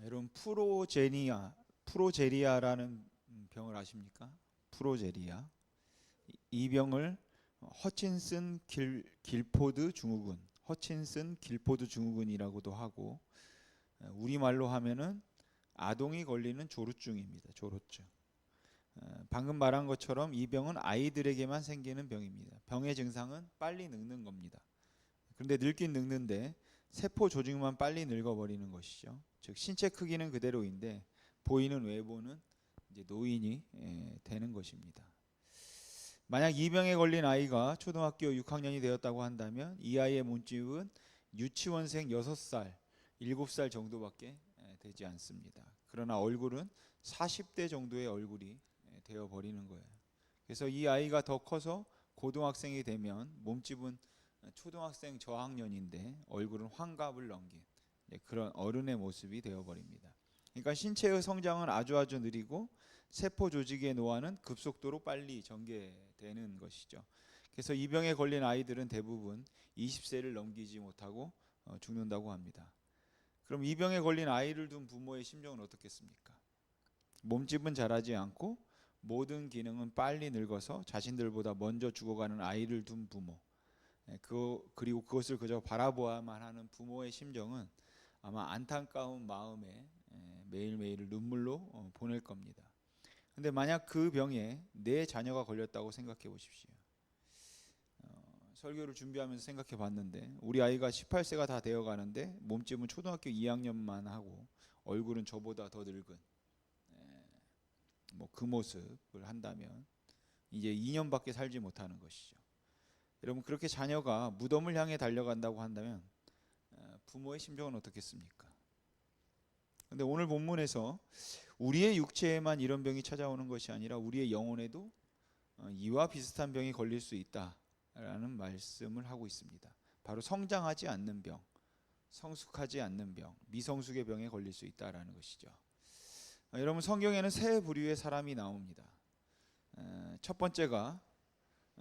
여러분 프로제리아라는 병을 아십니까? 프로제리아. 이 병을 허친슨 길포드 증후군, 허친슨 길포드 증후군이라고도 하고 우리말로 하면은 아동이 걸리는 조루증입니다. 조루증. 방금 말한 것처럼 이 병은 아이들에게만 생기는 병입니다. 병의 증상은 빨리 늙는 겁니다. 그런데 늙긴 늙는데 세포 조직만 빨리 늙어버리는 것이죠. 즉 신체 크기는 그대로인데 보이는 외모는 이제 노인이 되는 것입니다. 만약 이 병에 걸린 아이가 초등학교 6학년이 되었다고 한다면 이 아이의 몸집은 유치원생 6살, 7살 정도밖에 되지 않습니다. 그러나 얼굴은 40대 정도의 얼굴이 되어버리는 거예요. 그래서 이 아이가 더 커서 고등학생이 되면 몸집은 초등학생 저학년인데 얼굴은 환갑을 넘긴 그런 어른의 모습이 되어버립니다. 그러니까 신체의 성장은 아주 느리고 세포 조직의 노화는 급속도로 빨리 전개되는 것이죠. 그래서 이 병에 걸린 아이들은 대부분 20세를 넘기지 못하고 죽는다고 합니다. 그럼 이 병에 걸린 아이를 둔 부모의 심정은 어떻겠습니까? 몸집은 자라지 않고 모든 기능은 빨리 늙어서 자신들보다 먼저 죽어가는 아이를 둔 부모, 그리고 그것을 그저 바라보아만 하는 부모의 심정은 아마 안타까운 마음에 매일매일을 눈물로 보낼 겁니다. 근데 만약 그 병에 내 자녀가 걸렸다고 생각해 보십시오. 설교를 준비하면서 생각해 봤는데 우리 아이가 18세가 다 되어 가는데 몸집은 초등학교 2학년만 하고 얼굴은 저보다 더 늙은 뭐 그 모습을 한다면 이제 2년밖에 살지 못하는 것이죠. 여러분 그렇게 자녀가 무덤을 향해 달려간다고 한다면 부모의 심정은 어떻겠습니까? 근데 오늘 본문에서 우리의 육체에만 이런 병이 찾아오는 것이 아니라 우리의 영혼에도 이와 비슷한 병이 걸릴 수 있다라는 말씀을 하고 있습니다. 바로 성장하지 않는 병, 성숙하지 않는 병, 미성숙의 병에 걸릴 수 있다라는 것이죠. 여러분 성경에는 세 부류의 사람이 나옵니다. 첫 번째가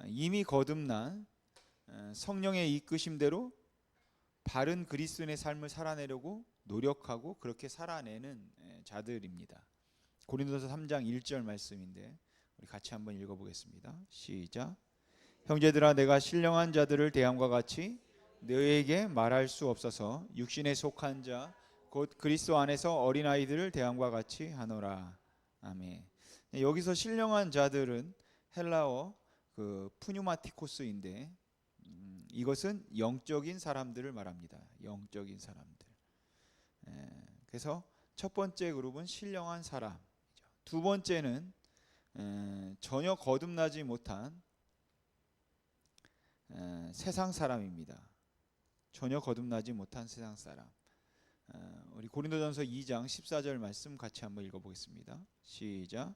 이미 거듭난 성령의 이끄심대로 바른 그리스도인의 삶을 살아내려고 노력하고 그렇게 살아내는 자들입니다. 고린도서 3장 1절 말씀인데 우리 같이 한번 읽어보겠습니다. 시작. 형제들아 내가 신령한 자들을 대함과 같이 너희에게 말할 수 없어서 육신에 속한 자 곧 그리스도 안에서 어린아이들을 대함과 같이 하노라. 아멘. 여기서 신령한 자들은 헬라어 그 푸뉴마티코스인데 이것은 영적인 사람들을 말합니다. 영적인 사람들. 그래서 첫 번째 그룹은 신령한 사람이죠. 두 번째는 전혀 거듭나지 못한 세상 사람입니다. 전혀 거듭나지 못한 세상 사람. 우리 고린도전서 2장 14절 말씀 같이 한번 읽어보겠습니다. 시작.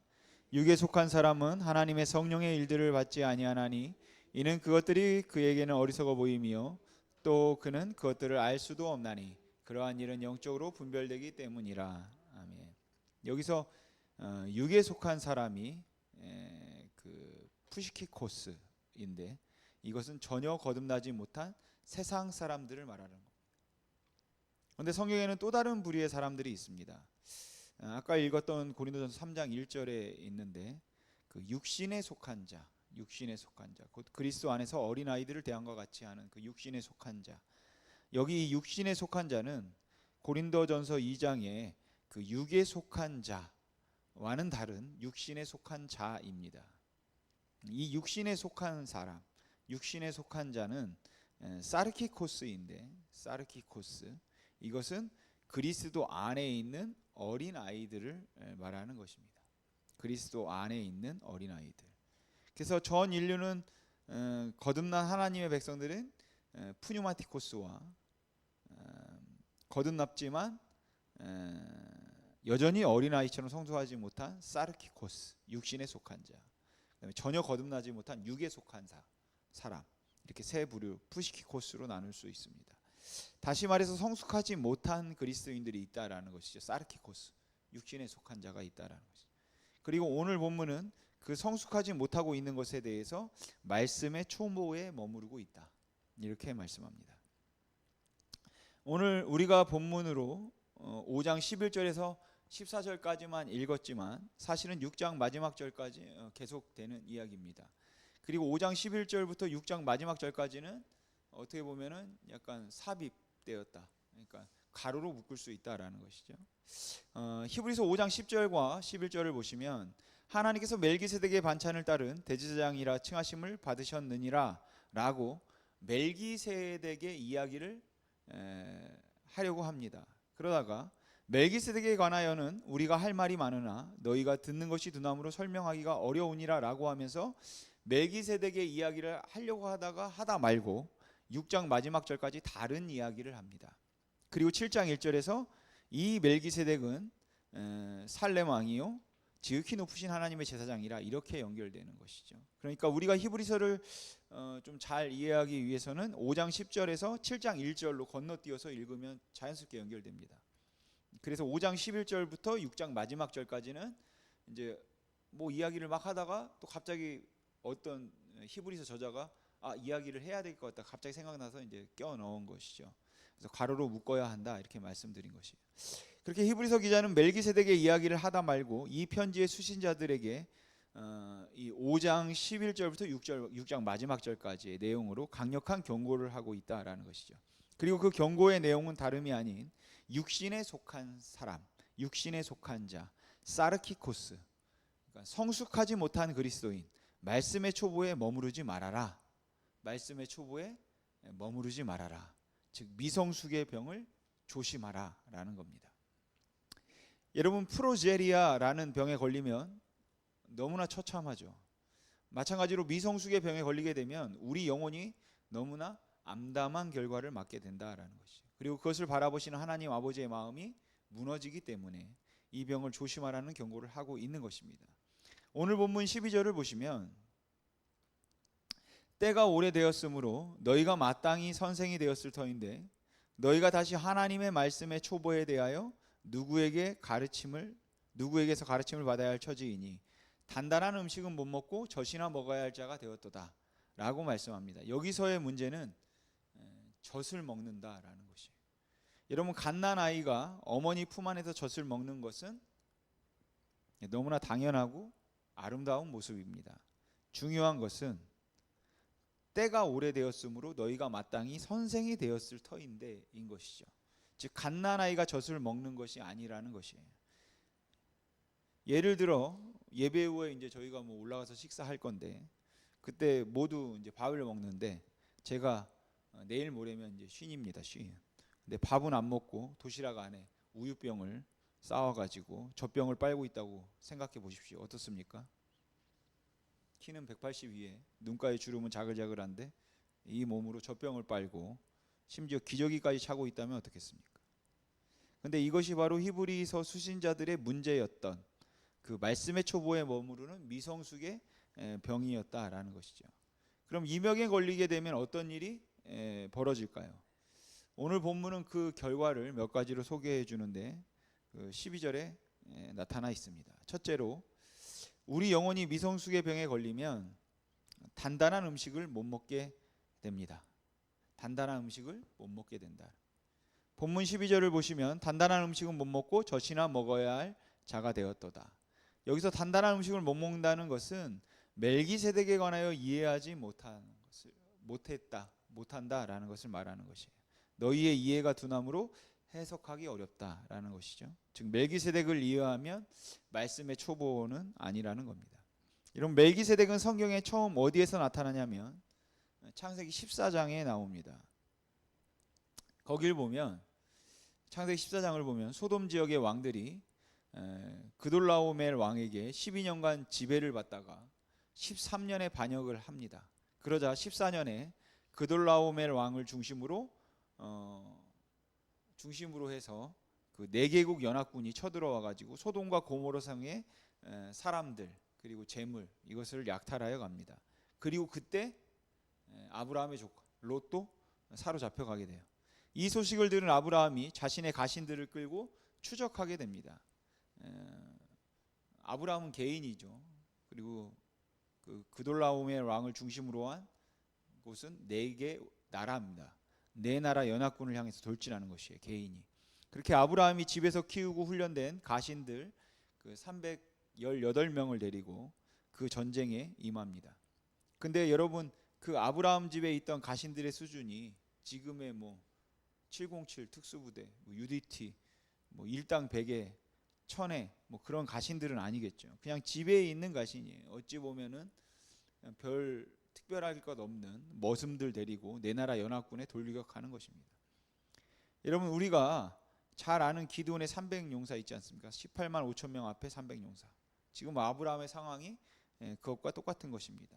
육에 속한 사람은 하나님의 성령의 일들을 받지 아니하나니 이는 그것들이 그에게는 어리석어 보이며 또 그는 그것들을 알 수도 없나니 그러한 일은 영적으로 분별되기 때문이라. 아멘. 여기서 육에 속한 사람이 그 푸시키코스인데 이것은 전혀 거듭나지 못한 세상 사람들을 말하는 겁니다. 그런데 성경에는 또 다른 부류의 사람들이 있습니다. 아까 읽었던 고린도전서 3장 1절에 있는데 그 육신에 속한 자, 곧 그리스도 안에서 어린 아이들을 대함과 같이 하는 그 육신에 속한 자. 여기 이 육신에 속한 자는 고린도전서 2장에 그 육에 속한 자와는 다른 육신에 속한 자입니다. 이 육신에 속한 사람, 육신에 속한 자는 사르키코스인데 사르키코스 이것은 그리스도 안에 있는 어린 아이들을 말하는 것입니다. 그리스도 안에 있는 어린 아이들. 그래서 전 인류는 거듭난 하나님의 백성들은 푸뉴마티코스와 거듭났지만 여전히 어린 아이처럼 성숙하지 못한 사르키코스, 육신에 속한 자. 그다음에 전혀 거듭나지 못한 육에 속한 사람. 이렇게 세 부류 푸시키코스로 나눌 수 있습니다. 다시 말해서 성숙하지 못한 그리스도인들이 있다라는 것이죠. 사르키코스, 육신에 속한 자가 있다라는 것이죠. 그리고 오늘 본문은 그 성숙하지 못하고 있는 것에 대해서 말씀의 초모에 머무르고 있다. 이렇게 말씀합니다. 오늘 우리가 본문으로 5장 11절에서 14절까지만 읽었지만 사실은 6장 마지막 절까지 계속되는 이야기입니다. 그리고 5장 11절부터 6장 마지막 절까지는 어떻게 보면은 약간 삽입되었다. 그러니까 가로로 묶을 수 있다라는 것이죠. 히브리서 5장 10절과 11절을 보시면 하나님께서 멜기세덱의 반찬을 따른 대제사장이라 칭하심을 받으셨느니라 라고 멜기세덱의 이야기를 하려고 합니다. 그러다가 멜기세덱에 관하여는 우리가 할 말이 많으나 너희가 듣는 것이 두나무로 설명하기가 어려우니라 라고 하면서 멜기세덱의 이야기를 하려고 하다 말고 6장 마지막 절까지 다른 이야기를 합니다. 그리고 7장 1절에서 이 멜기세덱은 살렘 왕이요 지극히 높으신 하나님의 제사장이라 이렇게 연결되는 것이죠. 그러니까 우리가 히브리서를 좀 잘 이해하기 위해서는 5장 10절에서 7장 1절로 건너뛰어서 읽으면 자연스럽게 연결됩니다. 그래서 5장 11절부터 6장 마지막 절까지는 이제 뭐 이야기를 막 하다가 또 갑자기 어떤 히브리서 저자가 이야기를 해야 될 것 같다 갑자기 생각나서 이제 껴 넣은 것이죠. 그래서 가로로 묶어야 한다 이렇게 말씀드린 것이에요. 그렇게 히브리서 기자는 멜기세덱의 이야기를 하다 말고 이 편지의 수신자들에게 이 5장 11절부터 6장 마지막 절까지의 내용으로 강력한 경고를 하고 있다라는 것이죠. 그리고 그 경고의 내용은 다름이 아닌 육신에 속한 사람, 육신에 속한 자, 사르키코스, 그러니까 성숙하지 못한 그리스도인, 말씀의 초보에 머무르지 말아라. 말씀의 초보에 머무르지 말아라. 즉 미성숙의 병을 조심하라 라는 겁니다. 여러분 프로제리아라는 병에 걸리면 너무나 처참하죠. 마찬가지로 미성숙의 병에 걸리게 되면 우리 영혼이 너무나 암담한 결과를 맞게 된다라는 것이죠. 그리고 그것을 바라보시는 하나님 아버지의 마음이 무너지기 때문에 이 병을 조심하라는 경고를 하고 있는 것입니다. 오늘 본문 12절을 보시면 때가 오래되었으므로 너희가 마땅히 선생이 되었을 터인데 너희가 다시 하나님의 말씀의 초보에 대하여 누구에게서 가르침을 받아야 할 처지이니 단단한 음식은 못 먹고 젖이나 먹어야 할 자가 되었도다 라고 말씀합니다. 여기서의 문제는 젖을 먹는다라는 것이에요. 여러분 갓난 아이가 어머니 품 안에서 젖을 먹는 것은 너무나 당연하고 아름다운 모습입니다. 중요한 것은 때가 오래되었으므로 너희가 마땅히 선생이 되었을 터인데 인 것이죠. 즉 갓난 아이가 젖을 먹는 것이 아니라는 것이에요. 예를 들어 예배 후에 이제 저희가 뭐 올라가서 식사할 건데 그때 모두 이제 밥을 먹는데 제가 내일 모레면 이제 쉰입니다. 쉰. 근데 밥은 안 먹고 도시락 안에 우유병을 쌓아가지고 젖병을 빨고 있다고 생각해 보십시오. 어떻습니까? 키는 182에 눈가의 주름은 자글자글한데 이 몸으로 젖병을 빨고 심지어 기저귀까지 차고 있다면 어떻겠습니까? 근데 이것이 바로 히브리서 수신자들의 문제였던 그 말씀의 초보에 머무르는 미성숙의 병이었다라는 것이죠. 그럼 이 병에 걸리게 되면 어떤 일이 벌어질까요? 오늘 본문은 그 결과를 몇 가지로 소개해 주는데 그 12절에 나타나 있습니다. 첫째로 우리 영혼이 미성숙의 병에 걸리면 단단한 음식을 못 먹게 됩니다. 단단한 음식을 못 먹게 된다. 본문 12절을 보시면 단단한 음식은 못 먹고 젖이나 먹어야 할 자가 되었도다. 여기서 단단한 음식을 못 먹는다는 것은 멜기세덱에 관하여 이해하지 못한다라는 것을 말하는 것이에요. 너희의 이해가 두나무로 해석하기 어렵다라는 것이죠. 즉 멜기세덱을 이해하면 말씀의 초보는 아니라는 겁니다. 이런 멜기세덱은 성경에 처음 어디에서 나타나냐면 창세기 14장에 나옵니다. 거길 보면 창세기 14장을 보면 소돔 지역의 왕들이 그돌라오멜 왕에게 12년간 지배를 받다가 13년의 반역을 합니다. 그러자 14년에 그돌라오멜 왕을 중심으로 해서 그 4개국 연합군이 쳐들어와 가지고 소돔과 고모라 성의 사람들 그리고 재물 이것을 약탈하여 갑니다. 그리고 그때 아브라함의 조카 롯도 사로잡혀 가게 돼요. 이 소식을 들은 아브라함이 자신의 가신들을 끌고 추적하게 됩니다. 아브라함은 개인이죠. 그리고 그돌라오멜 왕을 중심으로 한 곳은 4개 나라입니다. 4나라 연합군을 향해서 돌진하는 것이에요. 개인이. 그렇게 아브라함이 집에서 키우고 훈련된 가신들 그 318명을 데리고 그 전쟁에 임합니다. 근데 여러분, 그 아브라함 집에 있던 가신들의 수준이 지금의 뭐 707 특수부대, 뭐 UDT, 뭐 일당 100에 1000에 뭐 그런 가신들은 아니겠죠. 그냥 집에 있는 가신이에요. 어찌 보면은 별 특별할 것 없는 머슴들 데리고 내 나라 연합군에 돌격하는 것입니다. 여러분, 우리가 잘 아는 기드온의 300용사 있지 않습니까? 18만 5천 명 앞에 300용사. 지금 아브라함의 상황이 그것과 똑같은 것입니다.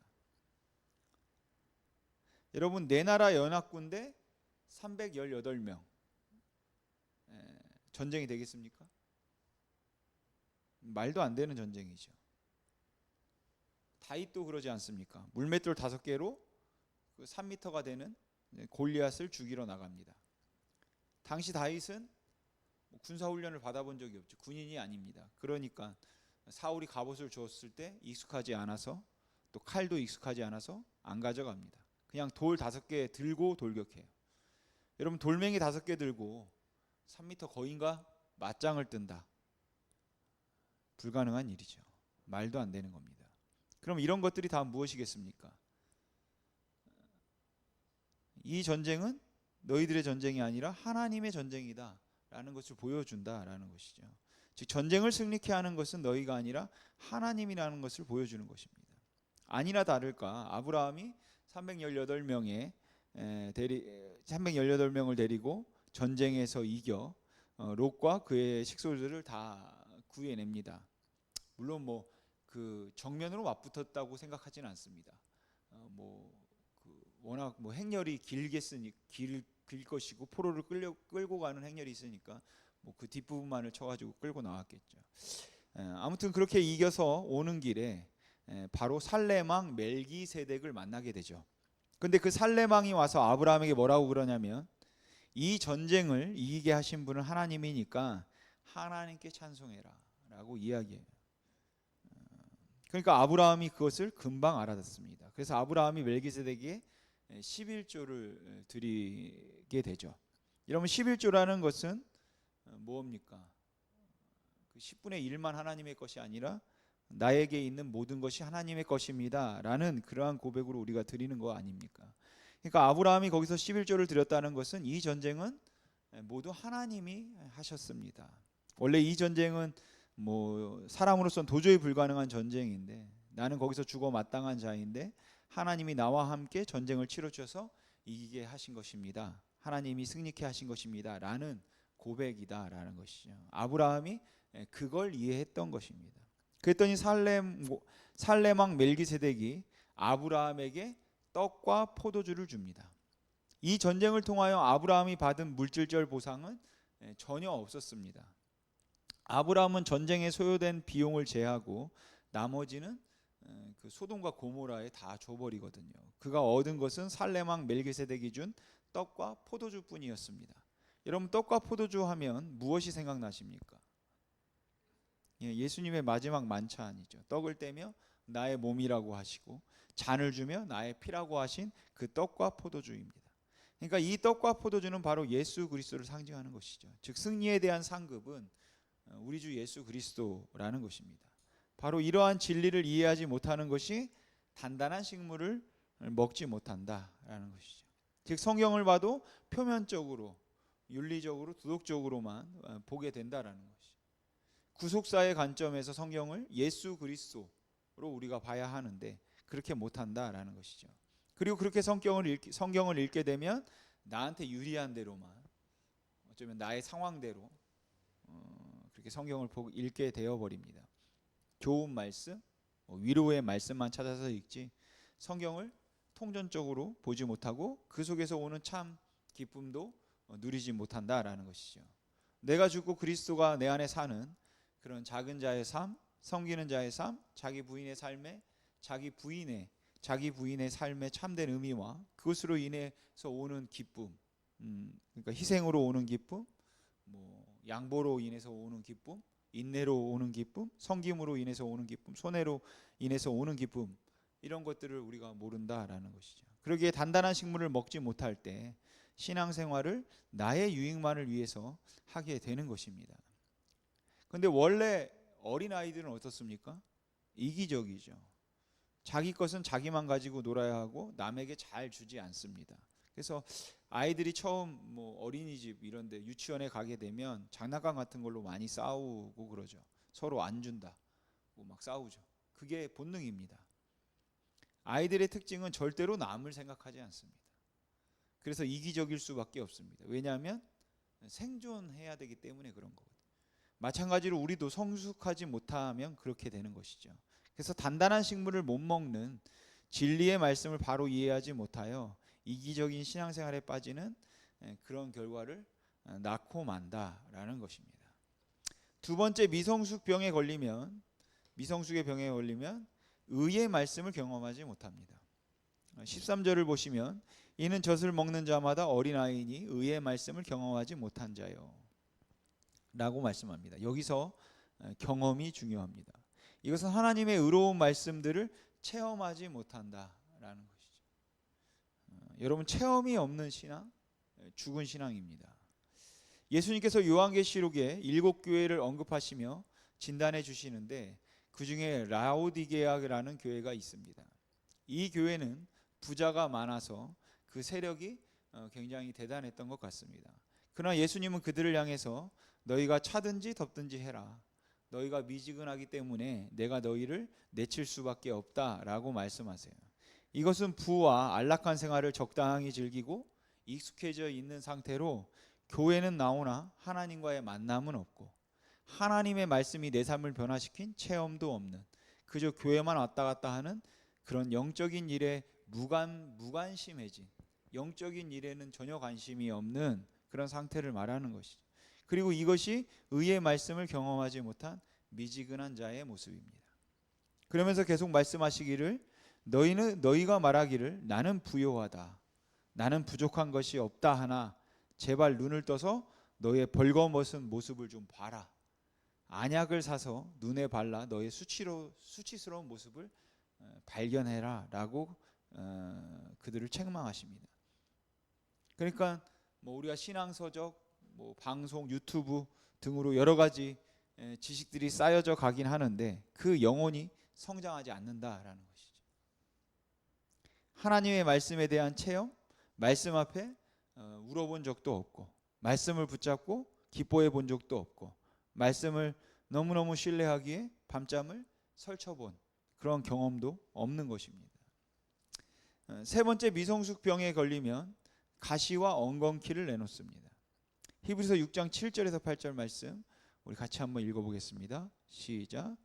여러분, 내 나라 연합군 대 318명 전쟁이 되겠습니까? 말도 안 되는 전쟁이죠. 다윗도 그러지 않습니까? 물맷돌 5개로 그 3m가 되는 골리앗을 죽이러 나갑니다. 당시 다윗은 군사훈련을 받아본 적이 없죠. 군인이 아닙니다. 그러니까 사울이 갑옷을 줬을 때 익숙하지 않아서, 또 칼도 익숙하지 않아서 안 가져갑니다. 그냥 돌 5개 들고 돌격해요. 여러분, 돌멩이 5개 들고 3m 거인과 맞짱을 뜬다. 불가능한 일이죠. 말도 안 되는 겁니다. 그럼 이런 것들이 다 무엇이겠습니까? 이 전쟁은 너희들의 전쟁이 아니라 하나님의 전쟁이다 라는 것을 보여준다라는 것이죠. 즉, 전쟁을 승리케 하는 것은 너희가 아니라 하나님이라는 것을 보여주는 것입니다. 아니나 다를까 아브라함이 318명을 데리고 전쟁에서 이겨 롯과 그의 식솔들을 다 구해냅니다. 물론 그 정면으로 맞붙었다고 생각하지는 않습니다. 워낙 행렬이 길 것이고 포로를 끌고 가는 행렬이 있으니까 그 뒷부분만을 쳐가지고 끌고 나왔겠죠. 아무튼 그렇게 이겨서 오는 길에 바로 살레망 멜기세덱을 만나게 되죠. 근데 그 살레망이 와서 아브라함에게 뭐라고 그러냐면, 이 전쟁을 이기게 하신 분은 하나님이니까 하나님께 찬송해라 라고 이야기해요. 그러니까 아브라함이 그것을 금방 알아듣습니다. 그래서 아브라함이 멜기세덱에게 11조를 드리게 되죠. 여러분, 11조라는 것은 뭡니까? 그 10분의 1만 하나님의 것이 아니라 나에게 있는 모든 것이 하나님의 것입니다 라는 그러한 고백으로 우리가 드리는 거 아닙니까? 그러니까 아브라함이 거기서 11조를 드렸다는 것은 이 전쟁은 모두 하나님이 하셨습니다. 원래 이 전쟁은 사람으로서는 도저히 불가능한 전쟁인데, 나는 거기서 죽어 마땅한 자인데 하나님이 나와 함께 전쟁을 치러 주셔서 이기게 하신 것입니다. 하나님이 승리케 하신 것입니다 라는 고백이다 라는 것이죠. 아브라함이 그걸 이해했던 것입니다. 그랬더니 살레망 멜기세덱이 아브라함에게 떡과 포도주를 줍니다. 이 전쟁을 통하여 아브라함이 받은 물질적 보상은 전혀 없었습니다. 아브라함은 전쟁에 소요된 비용을 제하고 나머지는 그 소돔과 고모라에 다 줘버리거든요. 그가 얻은 것은 살레망 멜기세덱이 준 떡과 포도주뿐이었습니다. 여러분, 떡과 포도주 하면 무엇이 생각나십니까? 예수님의 마지막 만찬이죠. 떡을 떼며 나의 몸이라고 하시고 잔을 주며 나의 피라고 하신 그 떡과 포도주입니다. 그러니까 이 떡과 포도주는 바로 예수 그리스도를 상징하는 것이죠. 즉, 승리에 대한 상급은 우리 주 예수 그리스도라는 것입니다. 바로 이러한 진리를 이해하지 못하는 것이 단단한 식물을 먹지 못한다라는 것이죠. 즉, 성경을 봐도 표면적으로, 윤리적으로, 도덕적으로만 보게 된다라는 것이죠. 구속사의 관점에서 성경을 예수 그리스도로 우리가 봐야 하는데 그렇게 못한다라는 것이죠. 그리고 그렇게 성경을 읽게 되면 나한테 유리한 대로만, 어쩌면 나의 상황대로 그렇게 성경을 읽게 되어버립니다. 좋은 말씀, 위로의 말씀만 찾아서 읽지 성경을 통전적으로 보지 못하고 그 속에서 오는 참 기쁨도 누리지 못한다라는 것이죠. 내가 죽고 그리스도가 내 안에 사는 그런 작은 자의 삶, 섬기는 자의 삶, 자기 부인의 삶의 참된 의미와 그것으로 인해서 오는 기쁨, 그러니까 희생으로 오는 기쁨, 양보로 인해서 오는 기쁨, 인내로 오는 기쁨, 섬김으로 인해서 오는 기쁨, 손해로 인해서 오는 기쁨, 이런 것들을 우리가 모른다라는 것이죠. 그러기에 단단한 식물을 먹지 못할 때 신앙생활을 나의 유익만을 위해서 하게 되는 것입니다. 그런데 원래 어린아이들은 어떻습니까? 이기적이죠. 자기 것은 자기만 가지고 놀아야 하고 남에게 잘 주지 않습니다. 그래서 아이들이 처음 뭐 어린이집 이런 데 유치원에 가게 되면 장난감 같은 걸로 많이 싸우고 그러죠. 서로 안 준다고 막 싸우죠. 그게 본능입니다. 아이들의 특징은 절대로 남을 생각하지 않습니다. 그래서 이기적일 수밖에 없습니다. 왜냐하면 생존해야 되기 때문에 그런 거거든요. 마찬가지로 우리도 성숙하지 못하면 그렇게 되는 것이죠. 그래서 단단한 식물을 못 먹는, 진리의 말씀을 바로 이해하지 못하여 이기적인 신앙생활에 빠지는 그런 결과를 낳고 만다라는 것입니다. 두 번째, 미성숙의 병에 걸리면 의의 말씀을 경험하지 못합니다. 13절을 보시면 이는 젖을 먹는 자마다 어린아이니 의의 말씀을 경험하지 못한 자요 라고 말씀합니다. 여기서 경험이 중요합니다. 이것은 하나님의 의로운 말씀들을 체험하지 못한다라는 것이죠. 여러분, 체험이 없는 신앙, 죽은 신앙입니다. 예수님께서 요한계시록에 7교회를 언급하시며 진단해 주시는데 그 중에 라오디게아라는 교회가 있습니다. 이 교회는 부자가 많아서 그 세력이 굉장히 대단했던 것 같습니다. 그러나 예수님은 그들을 향해서 너희가 차든지 덥든지 해라. 너희가 미지근하기 때문에 내가 너희를 내칠 수밖에 없다라고 말씀하세요. 이것은 부와 안락한 생활을 적당히 즐기고 익숙해져 있는 상태로 교회는 나오나 하나님과의 만남은 없고 하나님의 말씀이 내 삶을 변화시킨 체험도 없는, 그저 교회만 왔다 갔다 하는 그런 영적인 일에 무관심해진, 영적인 일에는 전혀 관심이 없는 그런 상태를 말하는 것이죠. 그리고 이것이 의의 말씀을 경험하지 못한 미지근한 자의 모습입니다. 그러면서 계속 말씀하시기를 너희가 말하기를 나는 부요하다, 나는 부족한 것이 없다 하나 제발 눈을 떠서 너의 벌거벗은 모습을 좀 봐라. 안약을 사서 눈에 발라 너의 수치스러운 모습을 발견해라 라고 그들을 책망하십니다. 그러니까 뭐 우리가 신앙서적, 뭐 방송, 유튜브 등으로 여러 가지 지식들이 쌓여져 가긴 하는데 그 영혼이 성장하지 않는다라는 것이죠. 하나님의 말씀에 대한 체험, 말씀 앞에 울어본 적도 없고, 말씀을 붙잡고 기뻐해 본 적도 없고, 말씀을 너무너무 신뢰하기에 밤잠을 설쳐본 그런 경험도 없는 것입니다. 세 번째, 미성숙병에 걸리면 가시와 엉겅퀴를 내놓습니다. 히브리서 6장 7절에서 8절 말씀 우리 같이 한번 읽어보겠습니다. 시작.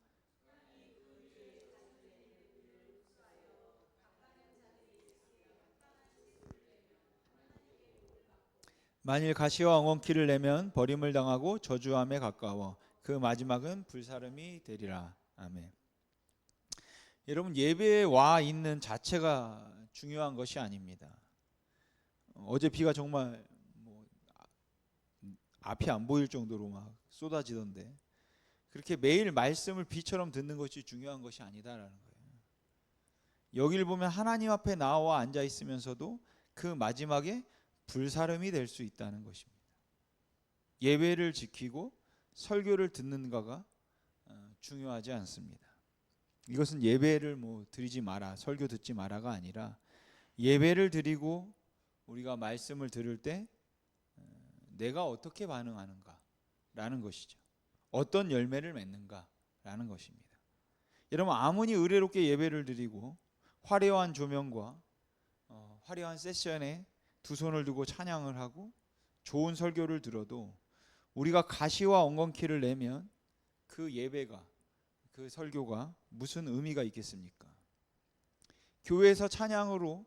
만일 가시와 엉겅퀴를 내면 버림을 당하고 저주함에 가까워 그 마지막은 불사름이 되리라. 아멘. 여러분, 예배에 와 있는 자체가 중요한 것이 아닙니다. 어제 비가 정말 앞이 안 보일 정도로 막 쏟아지던데 그렇게 매일 말씀을 비처럼 듣는 것이 중요한 것이 아니다라는 거예요. 여기를 보면 하나님 앞에 나와 앉아 있으면서도 그 마지막에 불사름이 될 수 있다는 것입니다. 예배를 지키고 설교를 듣는가가 중요하지 않습니다. 이것은 예배를 드리지 마라, 설교 듣지 마라가 아니라 예배를 드리고 우리가 말씀을 들을 때 내가 어떻게 반응하는가라는 것이죠. 어떤 열매를 맺는가라는 것입니다. 여러분, 아무리 의례롭게 예배를 드리고 화려한 조명과 화려한 세션에 두 손을 두고 찬양을 하고 좋은 설교를 들어도 우리가 가시와 엉겅퀴를 내면 그 예배가, 그 설교가 무슨 의미가 있겠습니까? 교회에서 찬양으로,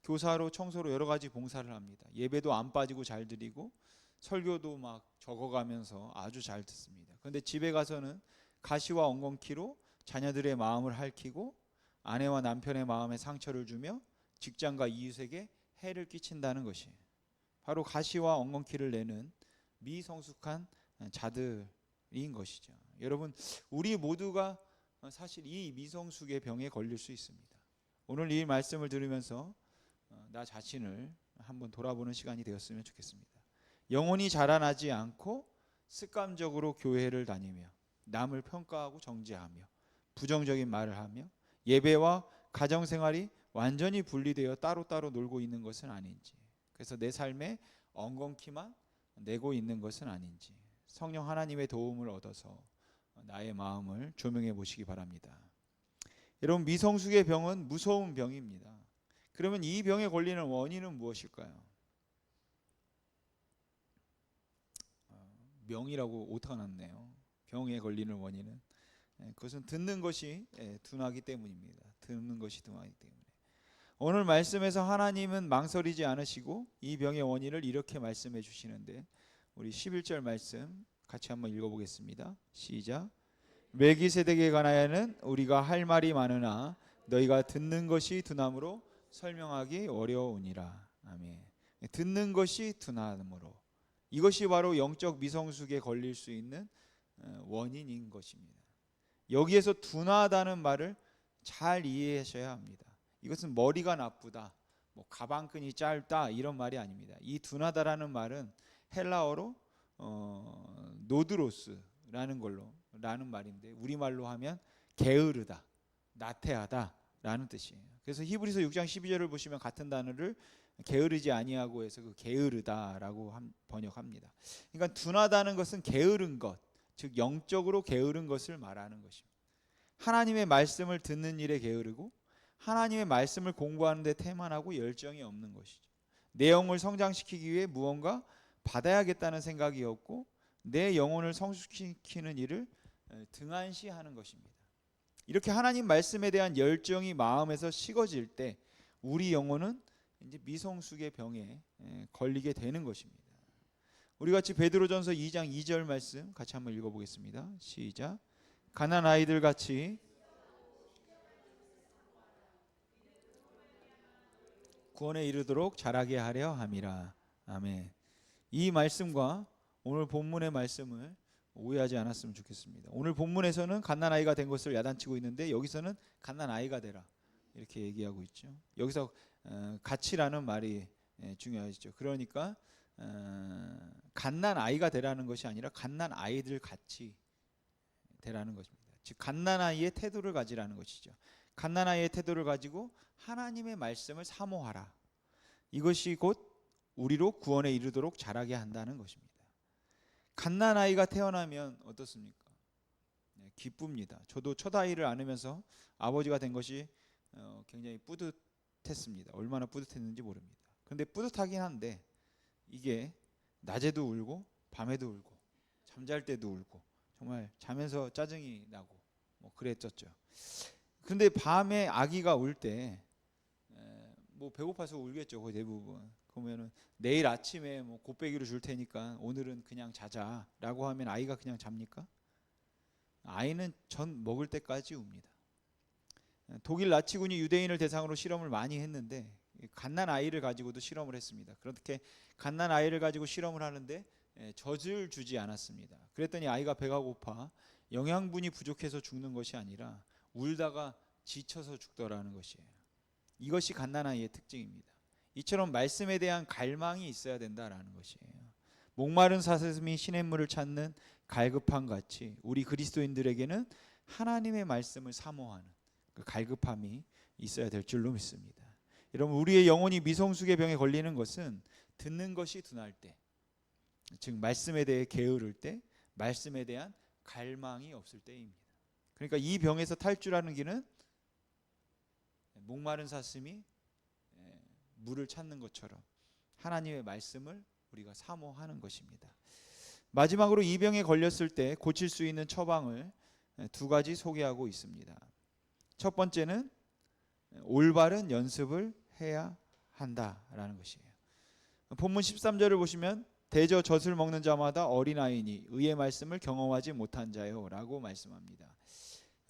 교사로, 청소로 여러 가지 봉사를 합니다. 예배도 안 빠지고 잘 드리고 설교도 막 적어가면서 아주 잘 듣습니다. 그런데 집에 가서는 가시와 엉겅퀴로 자녀들의 마음을 핥히고 아내와 남편의 마음에 상처를 주며 직장과 이웃에게 해를 끼친다는 것이 바로 가시와 엉겅퀴를 내는 미성숙한 자들인 것이죠. 여러분, 우리 모두가 사실 이 미성숙의 병에 걸릴 수 있습니다. 오늘 이 말씀을 들으면서 나 자신을 한번 돌아보는 시간이 되었으면 좋겠습니다. 영혼이 자라나지 않고 습관적으로 교회를 다니며 남을 평가하고 정죄하며 부정적인 말을 하며 예배와 가정생활이 완전히 분리되어 따로따로 놀고 있는 것은 아닌지, 그래서 내 삶에 엉겅퀴만 내고 있는 것은 아닌지 성령 하나님의 도움을 얻어서 나의 마음을 조명해 보시기 바랍니다. 여러분, 미성숙의 병은 무서운 병입니다. 그러면 이 병에 걸리는 원인은 무엇일까요? 명이라고 오타가 났네요. 병에 걸리는 원인은 그것은 듣는 것이 둔하기 때문입니다. 듣는 것이 둔하기 때문에. 오늘 말씀에서 하나님은 망설이지 않으시고 이 병의 원인을 이렇게 말씀해 주시는데, 우리 11절 말씀 같이 한번 읽어보겠습니다. 시작. 멜기세덱에 관하여는 우리가 할 말이 많으나 너희가 듣는 것이 둔함으로 설명하기 어려우니라. 아멘. 듣는 것이 둔함으로, 이것이 바로 영적 미성숙에 걸릴 수 있는 원인인 것입니다. 여기에서 둔하다는 말을 잘 이해하셔야 합니다. 이것은 머리가 나쁘다, 뭐 가방끈이 짧다 이런 말이 아닙니다. 이 둔하다라는 말은 헬라어로 노드로스라는 라는 말인데, 우리말로 하면 게으르다, 나태하다 라는 뜻이에요. 그래서 히브리서 6장 12절을 보시면 같은 단어를 게으르지 아니하고 해서 그 게으르다라고 번역합니다. 그러니까 둔하다는 것은 게으른 것, 즉 영적으로 게으른 것을 말하는 것입니다. 하나님의 말씀을 듣는 일에 게으르고 하나님의 말씀을 공부하는 데 태만하고 열정이 없는 것이죠. 내 영을 성장시키기 위해 무언가 받아야겠다는 생각이 없고 내 영혼을 성숙시키는 일을 등한시하는 것입니다. 이렇게 하나님 말씀에 대한 열정이 마음에서 식어질 때 우리 영혼은 이제 미성숙의 병에 걸리게 되는 것입니다. 우리 같이 베드로전서 2장 2절 말씀 같이 한번 읽어보겠습니다. 시작. 가난 아이들 같이 구원에 이르도록 자라게 하려 함이라. 아멘. 이 말씀과 오늘 본문의 말씀을 오해하지 않았으면 좋겠습니다. 오늘 본문에서는 갓난아이가 된 것을 야단치고 있는데 여기서는 갓난아이가 되라 이렇게 얘기하고 있죠. 여기서 같이라는 말이 중요하죠. 그러니까 갓난아이가 되라는 것이 아니라 갓난아이들 같이 되라는 것입니다. 즉 갓난아이의 태도를 가지라는 것이죠. 갓난아이의 태도를 가지고 하나님의 말씀을 사모하라. 이것이 곧 우리로 구원에 이르도록 자라게 한다는 것입니다. 갓난아이가 태어나면 어떻습니까? 기쁩니다. 저도 첫 아이를 안으면서 아버지가 된 것이 굉장히 뿌듯했습니다. 얼마나 뿌듯했는지 모릅니다. 그런데 뿌듯하긴 한데 이게 낮에도 울고 밤에도 울고 잠잘 때도 울고 정말 자면서 짜증이 나고 뭐 그랬었죠. 그런데 밤에 아기가 울 때 뭐 배고파서 울겠죠. 거의 대부분. 그러면은 내일 아침에 뭐 곱빼기로 줄 테니까 오늘은 그냥 자자라고 하면 아이가 그냥 잡니까? 아이는 전 먹을 때까지 웁니다. 독일 나치군이 유대인을 대상으로 실험을 많이 했는데 갓난 아이를 가지고도 실험을 했습니다. 그렇게 갓난 아이를 가지고 실험을 하는데 젖을 주지 않았습니다. 그랬더니 아이가 배가 고파 영양분이 부족해서 죽는 것이 아니라 울다가 지쳐서 죽더라는 것이에요. 이것이 갓난아이의 특징입니다. 이처럼 말씀에 대한 갈망이 있어야 된다라는 것이에요. 목마른 사슴이 시냇물을 찾는 갈급함 같이 우리 그리스도인들에게는 하나님의 말씀을 사모하는 그 갈급함이 있어야 될 줄로 믿습니다. 여러분, 우리의 영혼이 미성숙의 병에 걸리는 것은 듣는 것이 둔할 때, 즉 말씀에 대해 게으를 때, 말씀에 대한 갈망이 없을 때입니다. 그러니까 이 병에서 탈출하는 길은 목마른 사슴이 물을 찾는 것처럼 하나님의 말씀을 우리가 사모하는 것입니다. 마지막으로 이 병에 걸렸을 때 고칠 수 있는 처방을 두 가지 소개하고 있습니다. 첫 번째는 올바른 연습을 해야 한다라는 것이에요. 본문 13절을 보시면 대저 젖을 먹는 자마다 어린아이니 의의 말씀을 경험하지 못한 자요 라고 말씀합니다.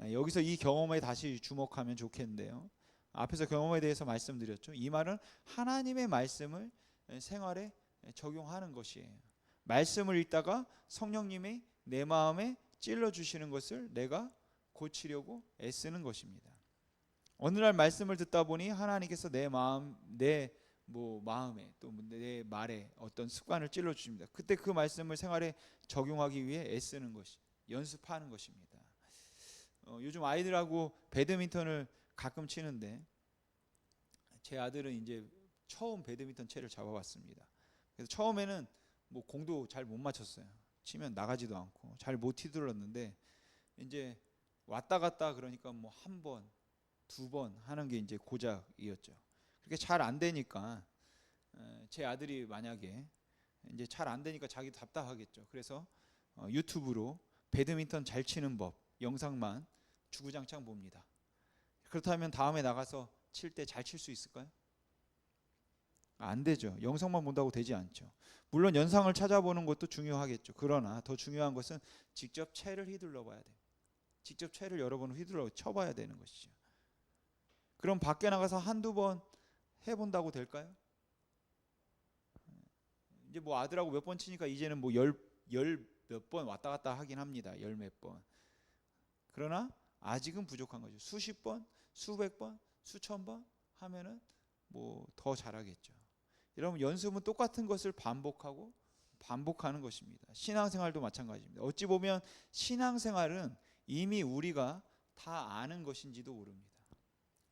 여기서 이 경험에 다시 주목하면 좋겠는데요. 앞에서 경험에 대해서 말씀드렸죠. 이 말은 하나님의 말씀을 생활에 적용하는 것이에요. 말씀을 읽다가 성령님이 내 마음에 찔러주시는 것을 내가 고치려고 애쓰는 것입니다. 어느 날 말씀을 듣다 보니 하나님께서 내 뭐 마음에 또 내 말에 어떤 습관을 찔러 주십니다. 그때 그 말씀을 생활에 적용하기 위해 애쓰는 것이, 연습하는 것입니다. 요즘 아이들하고 배드민턴을 가끔 치는데 제 아들은 이제 처음 배드민턴 채를 잡아봤습니다. 그래서 처음에는 뭐 공도 잘 못 맞췄어요. 치면 나가지도 않고 잘 못 휘둘렀는데 이제 왔다 갔다 그러니까 뭐 한 번, 두 번 하는 게 이제 고작이었죠. 그렇게 잘 안 되니까 제 아들이 만약에 이제 잘 안 되니까 자기도 답답하겠죠. 그래서 유튜브로 배드민턴 잘 치는 법 영상만 주구장창 봅니다. 그렇다면 다음에 나가서 칠 때 잘 칠 수 있을까요? 안 되죠. 영상만 본다고 되지 않죠. 물론 영상을 찾아보는 것도 중요하겠죠. 그러나 더 중요한 것은 직접 채를 휘둘러 봐야 돼요. 직접 채를 여러 번 휘둘러 쳐봐야 되는 것이죠. 그럼 밖에 나가서 한두 번 해본다고 될까요? 이제 뭐 아들하고 몇 번 치니까 이제는 뭐 열 몇 번 왔다 갔다 하긴 합니다. 열 몇 번. 그러나 아직은 부족한 거죠. 수십 번, 수백 번, 수천 번 하면은 뭐 더 잘하겠죠. 여러분 연습은 똑같은 것을 반복하고 반복하는 것입니다. 신앙생활도 마찬가지입니다. 어찌 보면 신앙생활은 이미 우리가 다 아는 것인지도 모릅니다.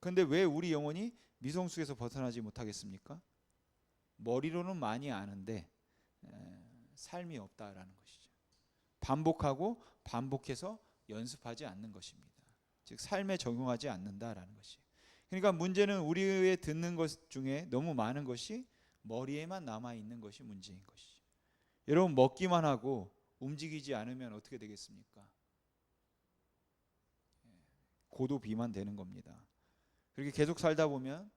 그런데 왜 우리 영혼이 미성숙에서 벗어나지 못하겠습니까? 머리로는 많이 아는데 삶이 없다라는 것이죠. 반복하고 반복해서 연습하지 않는 것입니다. 즉 삶에 적용하지 않는다라는 것이에요. 그러니까 문제는 우리의 듣는 것 중에 너무 많은 것이 머리에만 남아 있는 것이 문제인 것이죠. 여러분 먹기만 하고 움직이지 않으면 어떻게 되겠습니까? 고도 비만되는 겁니다. 그렇게 계속 살다 보면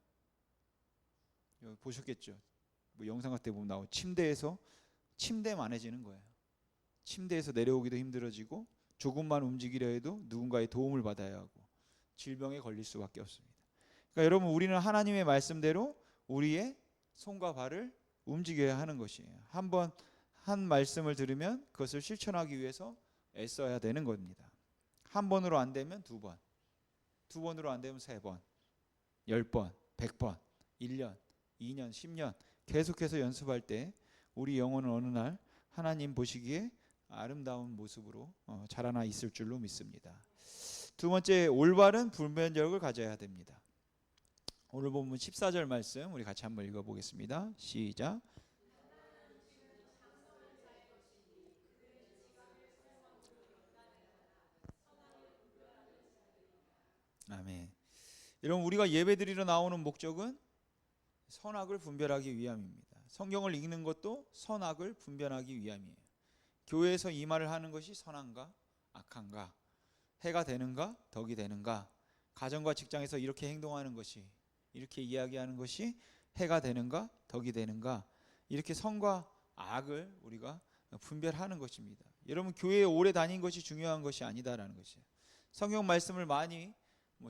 보셨겠죠. 뭐 영상 같은 데 보면 나오고 침대만해지는 거예요. 침대에서 내려오기도 힘들어지고 조금만 움직이려 해도 누군가의 도움을 받아야 하고 질병에 걸릴 수밖에 없습니다. 그러니까 여러분 우리는 하나님의 말씀대로 우리의 손과 발을 움직여야 하는 것이에요. 한번 한 말씀을 들으면 그것을 실천하기 위해서 애써야 되는 겁니다. 한 번으로 안 되면 두 번, 두 번으로 안 되면 세 번, 10번, 100번, 1년, 2년, 10년 계속해서 연습할 때 우리 영혼은 어느 날 하나님 보시기에 아름다운 모습으로 자라나 있을 줄로 믿습니다. 두 번째, 올바른 분별력을 가져야 됩니다. 오늘 본문 14절 말씀 우리 같이 한번 읽어보겠습니다. 시작. 아멘. 여러분 우리가 예배드리러 나오는 목적은 선악을 분별하기 위함입니다. 성경을 읽는 것도 선악을 분별하기 위함이에요. 교회에서 이 말을 하는 것이 선한가 악한가, 해가 되는가 덕이 되는가, 가정과 직장에서 이렇게 행동하는 것이, 이렇게 이야기하는 것이 해가 되는가 덕이 되는가, 이렇게 선과 악을 우리가 분별하는 것입니다. 여러분 교회에 오래 다닌 것이 중요한 것이 아니다라는 것이에요. 성경 말씀을 많이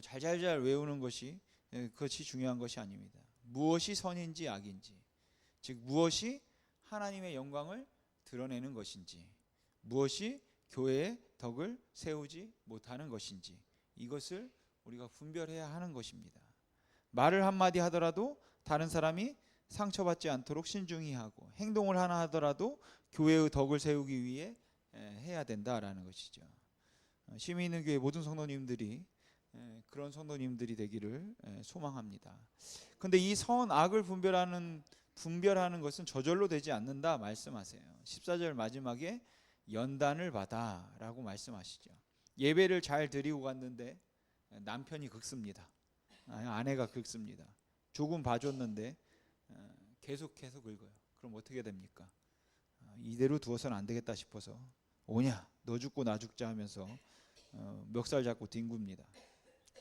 잘잘잘 외우는 것이 그것이 중요한 것이 아닙니다. 무엇이 선인지 악인지, 즉 무엇이 하나님의 영광을 드러내는 것인지, 무엇이 교회의 덕을 세우지 못하는 것인지, 이것을 우리가 분별해야 하는 것입니다. 말을 한마디 하더라도 다른 사람이 상처받지 않도록 신중히 하고, 행동을 하나 하더라도 교회의 덕을 세우기 위해 해야 된다라는 것이죠. 심히 있는 교회 모든 성도님들이 그런 성도님들이 되기를 소망합니다. 그런데 이 선악을 분별하는 것은 저절로 되지 않는다 말씀하세요. 14절 마지막에 연단을 받아라고 말씀하시죠. 예배를 잘 드리고 갔는데 남편이 긁습니다. 아내가 긁습니다. 조금 봐줬는데 계속해서 긁어요. 그럼 어떻게 됩니까? 이대로 두어서는 안 되겠다 싶어서 오냐 너 죽고 나 죽자 하면서 멱살 잡고 뒹굽니다.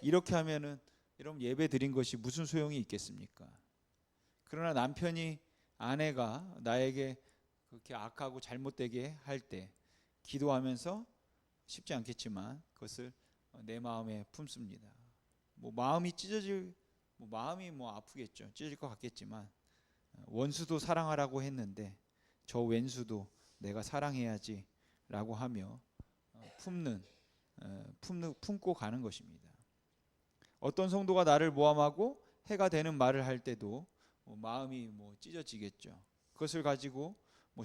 이렇게 하면은 여러분 예배 드린 것이 무슨 소용이 있겠습니까? 그러나 남편이 아내가 나에게 그렇게 악하고 잘못되게 할 때 기도하면서 쉽지 않겠지만 그것을 내 마음에 품습니다. 마음이 찢어질 마음이 아프겠죠. 찢어질 것 같겠지만 원수도 사랑하라고 했는데 저 왼수도 내가 사랑해야지라고 하며 품고 가는 것입니다. 어떤 성도가 나를 모함하고 해가 되는 말을 할 때도 마음이 찢어지겠죠. 그것을 가지고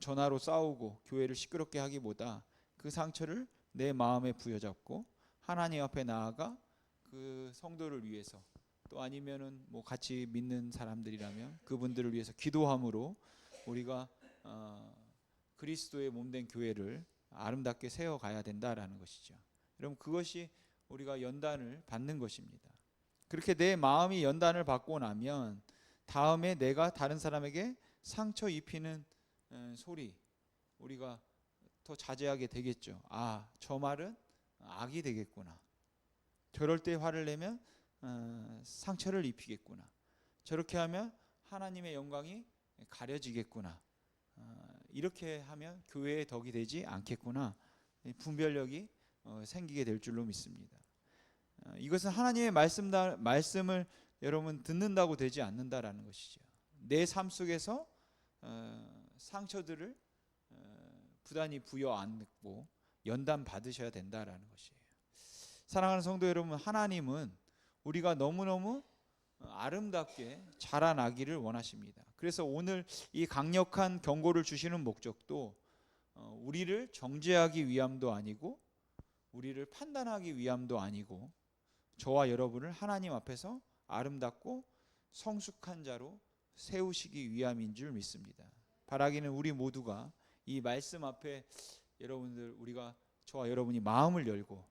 전화로 싸우고 교회를 시끄럽게 하기보다 그 상처를 내 마음에 부여잡고 하나님 앞에 나아가 그 성도를 위해서, 또 아니면은 같이 믿는 사람들이라면 그분들을 위해서 기도함으로 우리가 그리스도의 몸된 교회를 아름답게 세워가야 된다라는 것이죠. 여러분, 그것이 우리가 연단을 받는 것입니다. 그렇게 내 마음이 연단을 받고 나면 다음에 내가 다른 사람에게 상처 입히는 소리, 우리가 더 자제하게 되겠죠. 아, 저 말은 악이 되겠구나. 저럴 때 화를 내면 상처를 입히겠구나. 저렇게 하면 하나님의 영광이 가려지겠구나. 이렇게 하면 교회의 덕이 되지 않겠구나. 분별력이 생기게 될 줄로 믿습니다. 이것은 하나님의 말씀을 여러분 듣는다고 되지 않는다라는 것이죠. 내 삶 속에서 상처들을 부단히 부여 안고 연단 받으셔야 된다라는 것이에요. 사랑하는 성도 여러분, 하나님은 우리가 너무너무 아름답게 자라나기를 원하십니다. 그래서 오늘 이 강력한 경고를 주시는 목적도 우리를 정죄하기 위함도 아니고 우리를 판단하기 위함도 아니고 저와 여러분을 하나님 앞에서 아름답고 성숙한 자로 세우시기 위함인 줄 믿습니다. 바라기는 우리 모두가 이 말씀 앞에 저와 여러분이 마음을 열고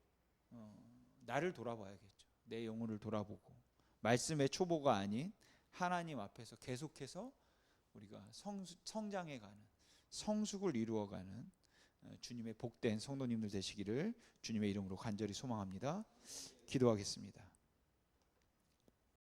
나를 돌아봐야겠죠. 내 영혼을 돌아보고 말씀의 초보가 아닌 하나님 앞에서 계속해서 우리가 성장해가는, 성숙을 이루어가는 주님의 복된 성도님들 되시기를 주님의 이름으로 간절히 소망합니다. 기도하겠습니다.